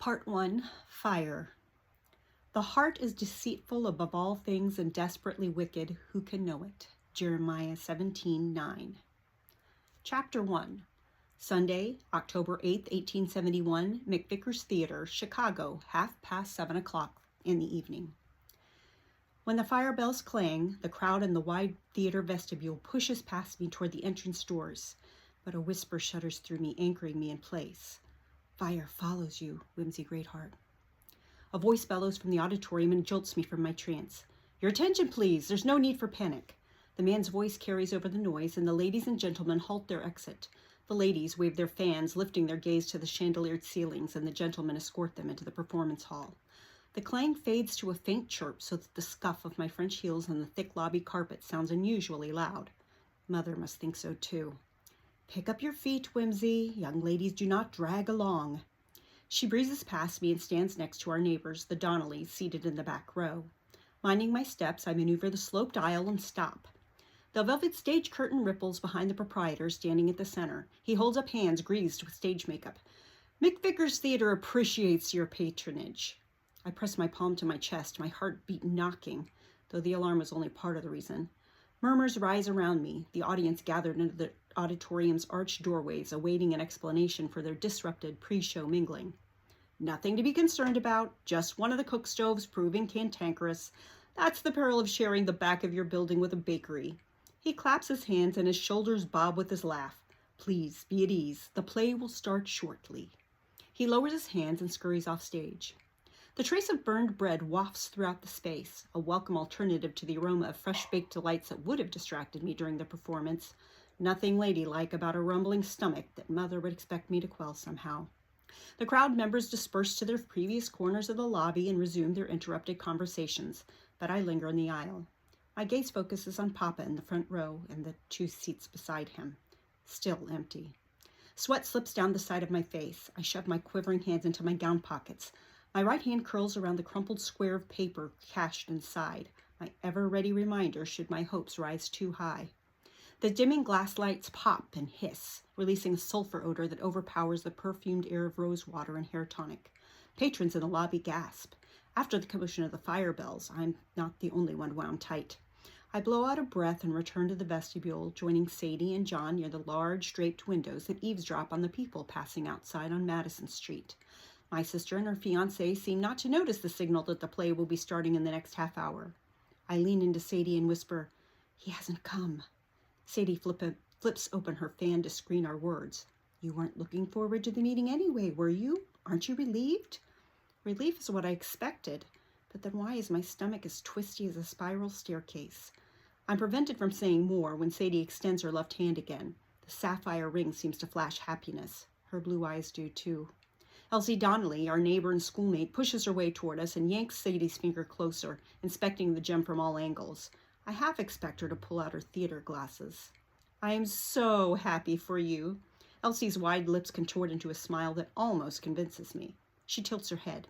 Part 1, Fire. The heart is deceitful above all things and desperately wicked. Who can know it? Jeremiah 17:9. Chapter 1. Sunday, October 8, 1871, McVickers Theater, Chicago, 7:30 in the evening. When the fire bells clang, the crowd in the wide theater vestibule pushes past me toward the entrance doors, but a whisper shudders through me, anchoring me in place. Fire follows you, Whimsy Greatheart. A voice bellows from the auditorium and jolts me from my trance. Your attention, please. There's no need for panic. The man's voice carries over the noise, and the ladies and gentlemen halt their exit. The ladies wave their fans, lifting their gaze to the chandeliered ceilings, and the gentlemen escort them into the performance hall. The clang fades to a faint chirp so that the scuff of my French heels on the thick lobby carpet sounds unusually loud. Mother must think so too. Pick up your feet, Whimsy. Young ladies do not drag along. She breezes past me and stands next to our neighbors, the Donnellys, seated in the back row. Minding my steps, I maneuver the sloped aisle and stop. The velvet stage curtain ripples behind the proprietor standing at the center. He holds up hands greased with stage makeup. McVickers Theater appreciates your patronage. I press my palm to my chest, my heartbeat knocking, though the alarm was only part of the reason. Murmurs rise around me, the audience gathered into the auditorium's arched doorways, awaiting an explanation for their disrupted pre-show mingling. Nothing to be concerned about, just one of the cook stoves proving cantankerous. That's the peril of sharing the back of your building with a bakery. He claps his hands and his shoulders bob with his laugh. Please, be at ease. The play will start shortly. He lowers his hands and scurries off stage. The trace of burned bread wafts throughout the space, a welcome alternative to the aroma of fresh-baked delights that would have distracted me during the performance. Nothing ladylike about a rumbling stomach that Mother would expect me to quell somehow. The crowd members disperse to their previous corners of the lobby and resume their interrupted conversations, but I linger in the aisle. My gaze focuses on Papa in the front row and the 2 seats beside him. Still empty. Sweat slips down the side of my face. I shove my quivering hands into my gown pockets. My right hand curls around the crumpled square of paper cached inside, my ever-ready reminder should my hopes rise too high. The dimming glass lights pop and hiss, releasing a sulfur odor that overpowers the perfumed air of rose water and hair tonic. Patrons in the lobby gasp. After the commotion of the fire bells, I'm not the only one wound tight. I blow out a breath and return to the vestibule, joining Sadie and John near the large draped windows that eavesdrop on the people passing outside on Madison Street. My sister and her fiancé seem not to notice the signal that the play will be starting in the next half hour. I lean into Sadie and whisper, "He hasn't come." Sadie flips open her fan to screen our words. "You weren't looking forward to the meeting anyway, were you? Aren't you relieved?" Relief is what I expected, but then why is my stomach as twisty as a spiral staircase? I'm prevented from saying more when Sadie extends her left hand again. The sapphire ring seems to flash happiness. Her blue eyes do too. Elsie Donnelly, our neighbor and schoolmate, pushes her way toward us and yanks Sadie's finger closer, inspecting the gem from all angles. I half expect her to pull out her theater glasses. "I am so happy for you." Elsie's wide lips contort into a smile that almost convinces me. She tilts her head.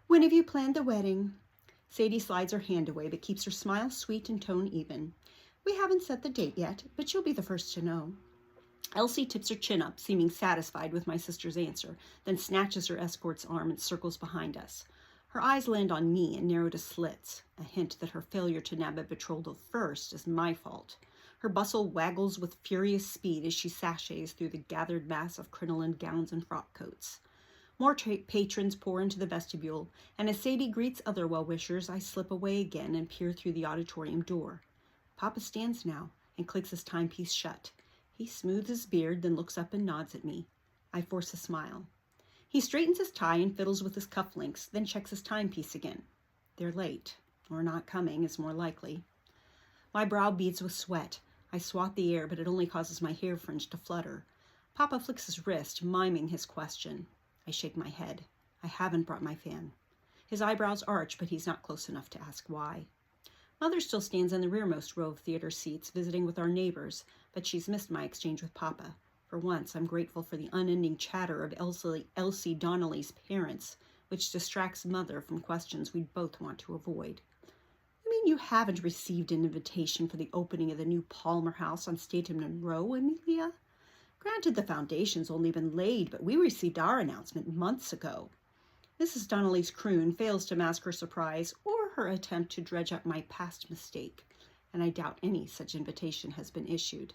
"When have you planned the wedding?" Sadie slides her hand away, but keeps her smile sweet and tone even. "We haven't set the date yet, but you'll be the first to know." Elsie tips her chin up, seeming satisfied with my sister's answer, then snatches her escort's arm and circles behind us. Her eyes land on me and narrow to slits, a hint that her failure to nab a betrothal first is my fault. Her bustle waggles with furious speed as she sashays through the gathered mass of crinoline gowns and frock coats. More patrons pour into the vestibule, and as Sadie greets other well-wishers, I slip away again and peer through the auditorium door. Papa stands now and clicks his timepiece shut. He smooths his beard, then looks up and nods at me. I force a smile. He straightens his tie and fiddles with his cufflinks, then checks his timepiece again. They're late, or not coming is more likely. My brow beads with sweat. I swat the air, but it only causes my hair fringe to flutter. Papa flicks his wrist, miming his question. I shake my head. I haven't brought my fan. His eyebrows arch, but he's not close enough to ask why. Mother still stands in the rearmost row of theater seats, visiting with our neighbors, but she's missed my exchange with Papa. For once, I'm grateful for the unending chatter of Elsie Donnelly's parents, which distracts Mother from questions we'd both want to avoid. "You mean you haven't received an invitation for the opening of the new Palmer House on Statham Row, Amelia?" Granted, the foundation's only been laid, but we received our announcement months ago. Mrs. Donnelly's croon fails to mask her surprise or her attempt to dredge up my past mistake, and I doubt any such invitation has been issued.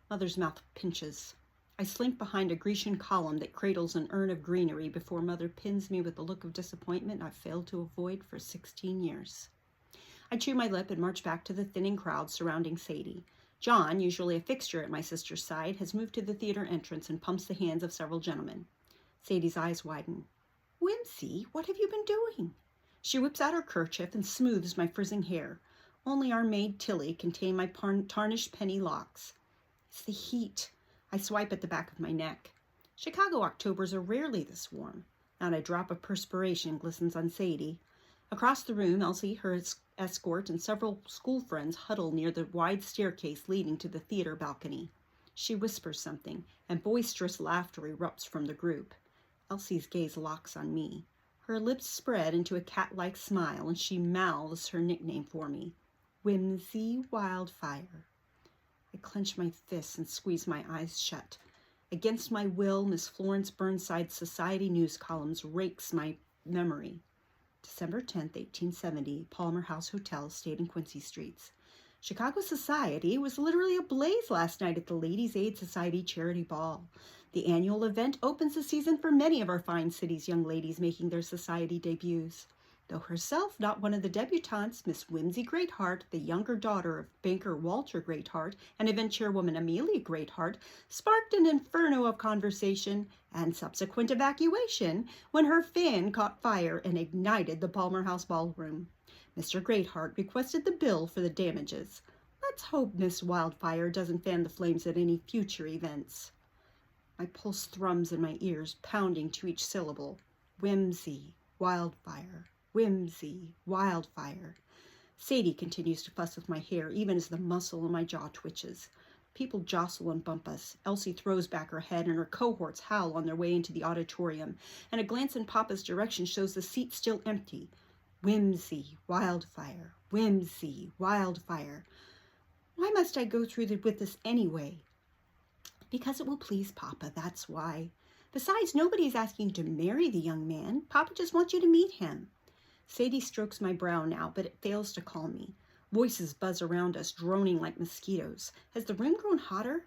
Mother's mouth pinches. I slink behind a Grecian column that cradles an urn of greenery before Mother pins me with the look of disappointment I've failed to avoid for 16 years. I chew my lip and march back to the thinning crowd surrounding Sadie. John, usually a fixture at my sister's side, has moved to the theater entrance and pumps the hands of several gentlemen. Sadie's eyes widen. "Whimsy, what have you been doing?" She whips out her kerchief and smooths my frizzing hair. Only our maid Tilly can tame my tarnished penny locks. It's the heat. I swipe at the back of my neck. Chicago Octobers are rarely this warm. Not a drop of perspiration glistens on Sadie. Across the room, Elsie, her escort, and several school friends huddle near the wide staircase leading to the theater balcony. She whispers something, and boisterous laughter erupts from the group. Elsie's gaze locks on me. Her lips spread into a cat-like smile, and she mouths her nickname for me, Whimsy Wildfire. I clench my fists and squeeze my eyes shut. Against my will, Miss Florence Burnside's Society news columns rakes my memory. December 10th, 1870, Palmer House Hotel, State and Quincy Streets. Chicago Society was literally ablaze last night at the Ladies' Aid Society Charity Ball. The annual event opens the season for many of our fine city's young ladies making their society debuts. Though herself not one of the debutantes, Miss Whimsy Greatheart, the younger daughter of banker Walter Greatheart and event chairwoman Amelia Greatheart, sparked an inferno of conversation and subsequent evacuation when her fan caught fire and ignited the Palmer House ballroom. Mr. Greatheart requested the bill for the damages. Let's hope Miss Wildfire doesn't fan the flames at any future events. My pulse thrums in my ears, pounding to each syllable. Whimsy, wildfire, whimsy, wildfire. Sadie continues to fuss with my hair, even as the muscle in my jaw twitches. People jostle and bump us. Elsie throws back her head, and her cohorts howl on their way into the auditorium, and a glance in Papa's direction shows the seat still empty. Whimsy, wildfire, whimsy, wildfire. Why must I go through with this anyway? Because it will please Papa, that's why. Besides, nobody's asking you to marry the young man. Papa just wants you to meet him. Sadie strokes my brow now, but it fails to calm me. Voices buzz around us, droning like mosquitoes. Has the room grown hotter?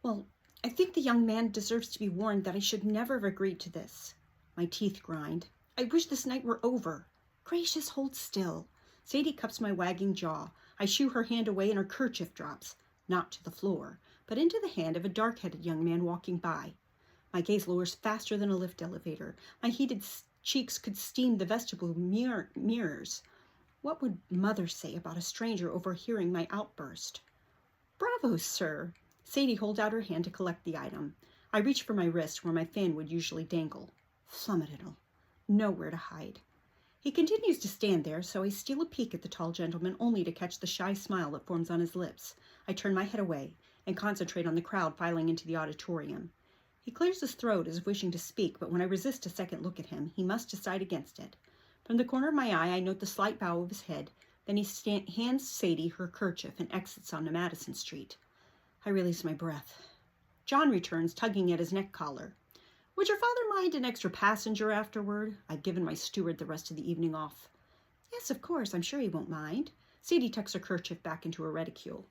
Well, I think the young man deserves to be warned that I should never have agreed to this. My teeth grind. I wish this night were over. Gracious, hold still. Sadie cups my wagging jaw. I shoo her hand away and her kerchief drops, not to the floor, but into the hand of a dark-headed young man walking by. My gaze lowers faster than a lift elevator. My heated cheeks could steam the vestibule mirrors. What would Mother say about a stranger overhearing my outburst? Bravo, sir. Sadie holds out her hand to collect the item. I reach for my wrist where my fan would usually dangle. Flumadiddle. Nowhere to hide. He continues to stand there, so I steal a peek at the tall gentleman only to catch the shy smile that forms on his lips. I turn my head away and concentrate on the crowd filing into the auditorium. He clears his throat as if wishing to speak, but when I resist a second look at him, he must decide against it. From the corner of my eye, I note the slight bow of his head. Then he hands Sadie her kerchief and exits onto Madison Street. I release my breath. John returns, tugging at his neck collar. Would your father mind an extra passenger afterward? I've given my steward the rest of the evening off. Yes, of course, I'm sure he won't mind. Sadie tucks her kerchief back into her reticule.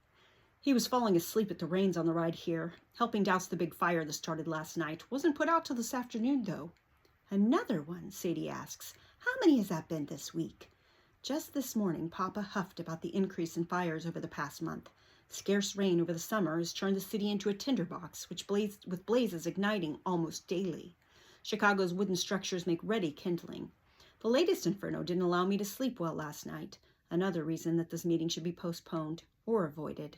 He was falling asleep at the reins on the ride here, helping douse the big fire that started last night. Wasn't put out till this afternoon, though. Another one, Sadie asks. How many has that been this week? Just this morning, Papa huffed about the increase in fires over the past month. Scarce rain over the summer has turned the city into a tinderbox, with blazes igniting almost daily. Chicago's wooden structures make ready kindling. The latest inferno didn't allow me to sleep well last night, another reason that this meeting should be postponed or avoided.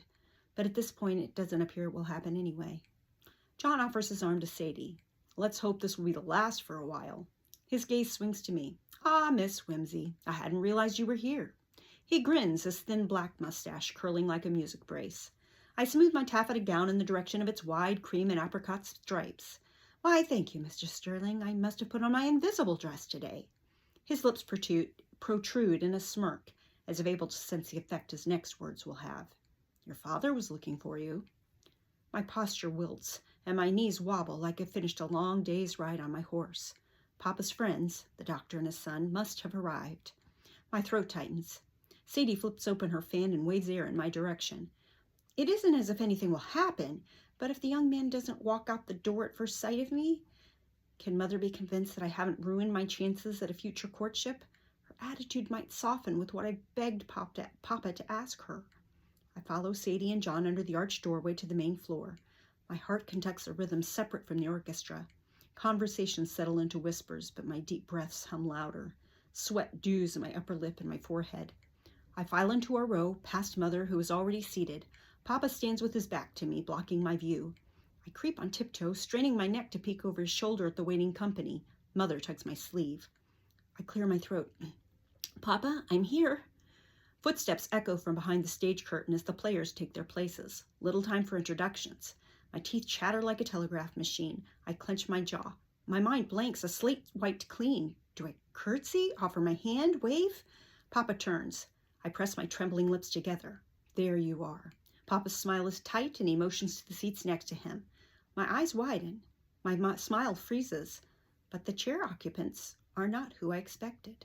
But at this point, it doesn't appear it will happen anyway. John offers his arm to Sadie. Let's hope this will be the last for a while. His gaze swings to me. Ah, Miss Whimsy, I hadn't realized you were here. He grins, his thin black mustache curling like a music brace. I smooth my taffeta gown in the direction of its wide cream and apricot stripes. Why, thank you, Mr. Sterling. I must have put on my invisible dress today. His lips protrude in a smirk, as if able to sense the effect his next words will have. Your father was looking for you. My posture wilts, and my knees wobble like I finished a long day's ride on my horse. Papa's friends, the doctor and his son, must have arrived. My throat tightens. Sadie flips open her fan and waves air in my direction. It isn't as if anything will happen, but if the young man doesn't walk out the door at first sight of me, can Mother be convinced that I haven't ruined my chances at a future courtship? Her attitude might soften with what I begged Papa to ask her. I follow Sadie and John under the arched doorway to the main floor. My heart conducts a rhythm separate from the orchestra. Conversations settle into whispers, but my deep breaths hum louder. Sweat dews in my upper lip and my forehead. I file into our row, past Mother, who is already seated. Papa stands with his back to me, blocking my view. I creep on tiptoe, straining my neck to peek over his shoulder at the waiting company. Mother tugs my sleeve. I clear my throat. Papa, I'm here. Footsteps echo from behind the stage curtain as the players take their places. Little time for introductions. My teeth chatter like a telegraph machine. I clench my jaw. My mind blanks, a slate wiped clean. Do I curtsy, offer my hand, wave? Papa turns. I press my trembling lips together. There you are. Papa's smile is tight and he motions to the seats next to him. My eyes widen. My smile freezes. But the chair occupants are not who I expected.